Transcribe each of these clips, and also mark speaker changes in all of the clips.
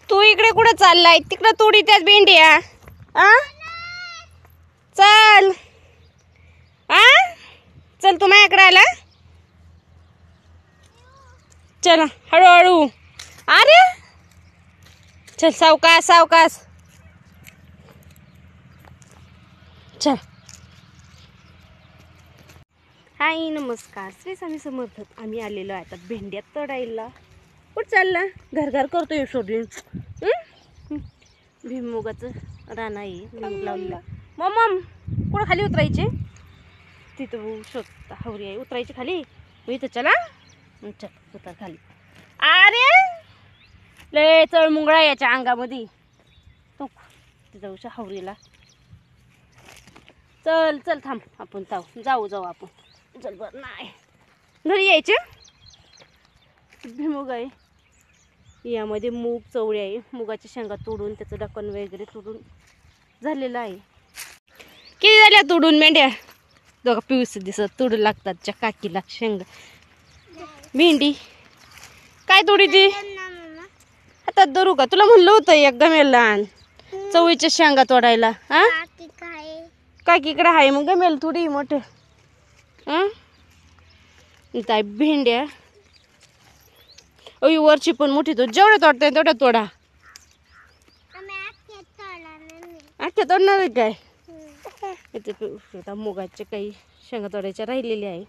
Speaker 1: तू इकडे कुठं चाललाय? तिकडे तोडी त्यात भेंड्या. चल चल तू माझ्याकडे आला. चल हळूहळू. अरे चल सावकाश सावकाश. चल. हाय नमस्कार, श्री स्वामी समर्थ. आम्ही आलेलो आहे आता भेंड्या तोडायला. कुठं चालला? घर घर करतोय शोधून. भुईमुगाचं रान आहे, भुईमुग लावलेला. मम कुठं खाली उतरायचे? तिथं शोधता हवरी आहे, उतरायची खाली. इथं चला. चल उतर खाली. अरे लय चळ मुंगळा याच्या अंगामध्ये. तो तिथं उशा हवरीला. चल चल थांब, आपण जाऊ आपण. चल बरं. नाही घरी यायचे. भुईमुग आहे, यामध्ये मूग चवळी आहे. मुगाच्या शेंगा तोडून त्याचं ढक्कन वगैरे तोडून झालेलं आहे. किती झाल्या तोडून मेंढ्या? दोघं पिऊस दिसत तोडू लागतात. त्या काकीला शेंगा भेंडी काय तोडी ती हातात धरू का? तुला म्हणलं होतं एक गमेल लहान चवळीच्या शेंगा तोडायला. काकीकडे आहे मग गमेल थोडी मोठं. इथं भेंड्या. अय वरची पण मोठी. तो जेवढ्या तोडताय तेवढ्या तोडा. आख्या तोडणार आहे काय? इथे मुगाचे काही शेंगा तोडायच्या राहिलेल्या आहे.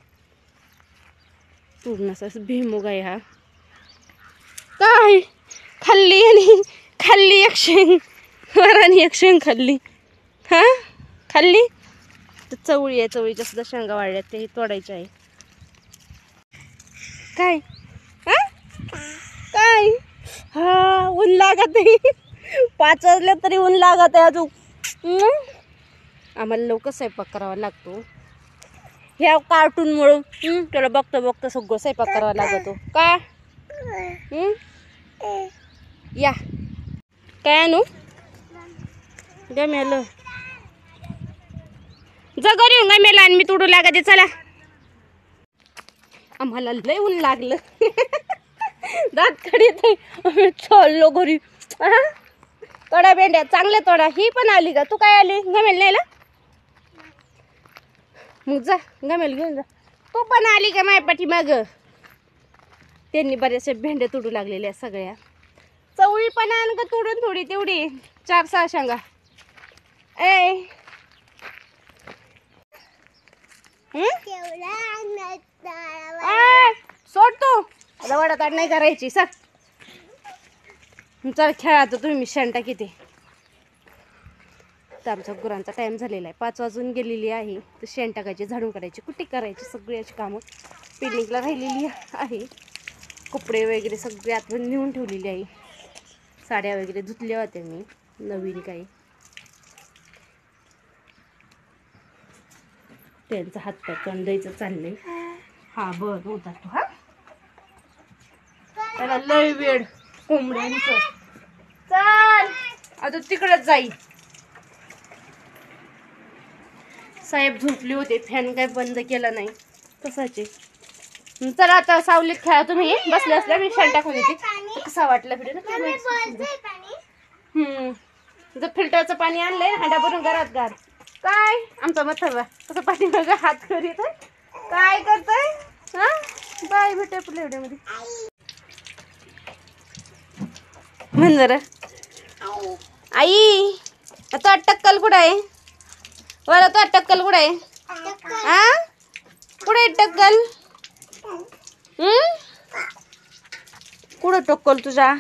Speaker 1: पूर्ण असं भुईमुग आहे हा. काय खाल्ली आणि खाल्ली एक शेंग वरानी एक शेंग खाल्ली. खाल्ली तर चवळी आहे. चवळीच्या सुद्धा शेंगा वाढल्यात, ते तोडायच्या आहे. काय काय ऊन लागत आहे. 5 वाजले तरी ऊन लागत आहे अजून. आम्हाला लवकर स्वयंपाक करावा लागतो. ह्या कार्टूनमुळं त्याला बघता सगळं स्वयंपाक करावा लागतो का? या काय आणू? गमेल जगर येऊन गमेला आणि मी तोडू लागते. चला आम्हाला लय ऊन लागलं. दात काढीत चाललो घरी. तोडा भेंड्या चांगल्या तोडा. ही पण आली का? तू काय आली? गमेल नाही ना मग जा गमेल घेऊन जा. तू पण आली का माझ्या पाठी माग? त्यांनी बऱ्याचशा भेंड्या तोडू लागलेल्या सगळ्या. चवळी पण आण का तोडून थोडी तेवढी 4-6 शेंगा. ए सोड तू. रवाडा ताड नाही करायची. सर चल खेळा तर तुम्ही. शेंटा किती तर आमच्या गुरांचा टाइम झालेला आहे. 5 वाजून गेलेली आहे. तर शेण टाकायची, झाडून काढायची, कुट्टी करायची, सगळी अशी कामं पेंडिंगला राहिलेली आहे. कपडे वगैरे सगळे आतून नेऊन ठेवलेली आहे. साड्या वगैरे धुतल्या होत्या मी नवीन काही. त्यांचा हातपाय कंदायचं चाललंय. हा बरं होता तू. त्याला लय वेळ कोंबड्यांचं. चल आता तिकडच जाई. साहेब झोपले होते, फॅन काय बंद केला नाही तसाचे. चला आता सावलीत खेळा तुम्ही. बसले असल्या मी शेण टाकून येते. कसा वाटला व्हिडिओ? जर फिल्टरचं पाणी आणलंय हांडा भरून घरात गार. काय आमचा मथरवा कसं पाठीमागं हात करीत काय करतोय? बाय भेटू आपल्या व्हिडिओमध्ये. म्हण जरा आई. तो टक्कल कुठं आहे? बरं तो टक्कल कुठं आहे? कुठे टक्कल? कुठं टक्कल तुझा?